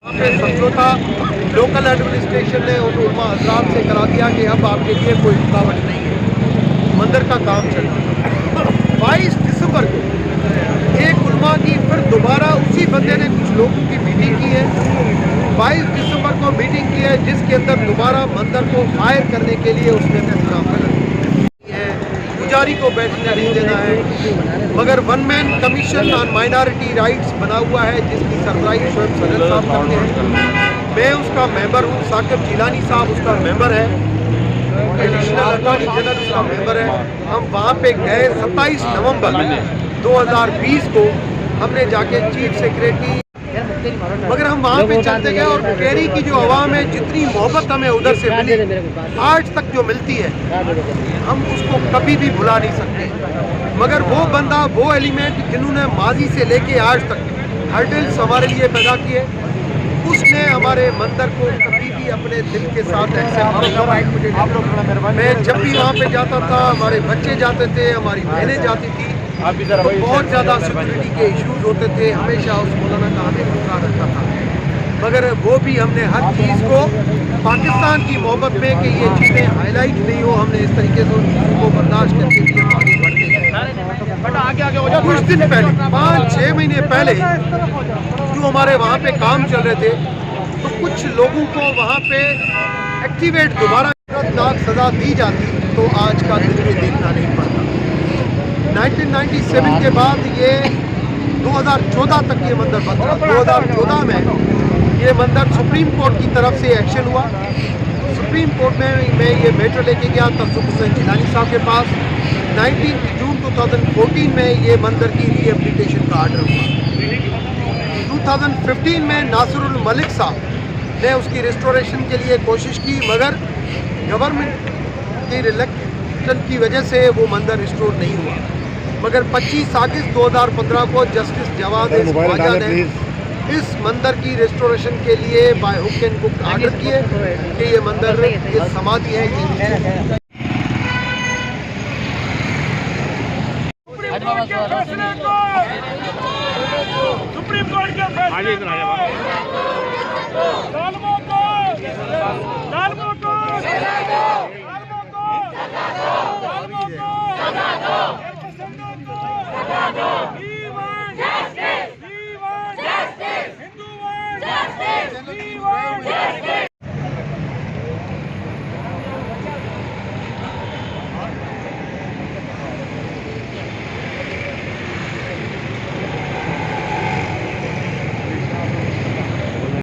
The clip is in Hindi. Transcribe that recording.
समझौता लोकल एडमिनिस्ट्रेशन ने उन उलमा हज़रात से करा दिया कि अब आपके लिए कोई रुकावट नहीं है, मंदिर का काम चल रहा है। 22 दिसंबर को एक उलमा की फिर दोबारा उसी बंदे ने कुछ लोगों की मीटिंग की है। 22 दिसंबर को मीटिंग की है जिसके अंदर दोबारा मंदिर को फायर करने के लिए उसने इंतजाम कर पुजारी को बैठने नहीं देना है। मगर one man commission on minority rights बना हुआ है जिसकी सरबराही शोएब सदर साहब करते हैं। मैं उसका मेंबर हूँ, साकिब जिलानी साहब उसका मेंबर है, एडिशनल अटॉर्नी जनरल उसका मेंबर है। हम वहाँ पे गए 27 नवंबर 2020 को हमने जाके चीफ सेक्रेटरी, मगर हम वहाँ पे चलते गए और कैरी की जो आवाम है जितनी मोहब्बत हमें उधर से मिली आज तक जो मिलती है हम उसको कभी भी भुला नहीं सकते। मगर वो बंदा, वो एलिमेंट जिन्होंने माजी से लेके आज तक हर्डल्स हमारे लिए पैदा किए, उसने हमारे मंदिर को कभी भी अपने दिल के साथ एक्सेप्ट किया। मैं जब भी वहाँ पे जाता था, हमारे बच्चे जाते थे, हमारी बहनें जाती थी, तो बहुत ज़्यादा सिक्योरिटी के इश्यूज होते थे। हमेशा उस मौलाना का हमें खतरा रहता था, मगर वो भी हमने हर चीज़ को पाकिस्तान की मोहब्बत में कि ये चीज़ें हाईलाइट नहीं हो, हमने इस तरीके से उन चीज़ों को बर्दाश्त करके लिए आगे बढ़ते गए। कुछ दिन पहले 5-6 महीने पहले जो हमारे वहाँ पे काम चल रहे थे तो कुछ लोगों को वहाँ पे एक्टिवेट दोबारा सज़ा दी जाती तो आज का दिन भी देखना नहीं पड़ता। 1997 के बाद ये 2014 तक ये मंदिर बंद था। 2014 में ये मंदिर सुप्रीम कोर्ट की तरफ से एक्शन हुआ। सुप्रीम कोर्ट में मैं ये मैटर लेके गया तसुफ हुसैन जिलानी साहब के पास। 19 जून 2014 में ये मंदिर की रिहेबिलिटेशन का आर्डर हुआ। 2015 में नासिरुल मलिक साहब ने उसकी रिस्टोरेशन के लिए कोशिश की, मगर गवर्नमेंट की रिलेक्शन की वजह से वो मंदिर रिस्टोर नहीं हुआ। मगर 25 अगस्त 2015 को जस्टिस जवाद ख्वाजा ने इस मंदिर की रिस्टोरेशन के लिए by hook and book order किए कि ये मंदिर ये समाधि है, ये सुप्रीम कोर्ट के फैसले को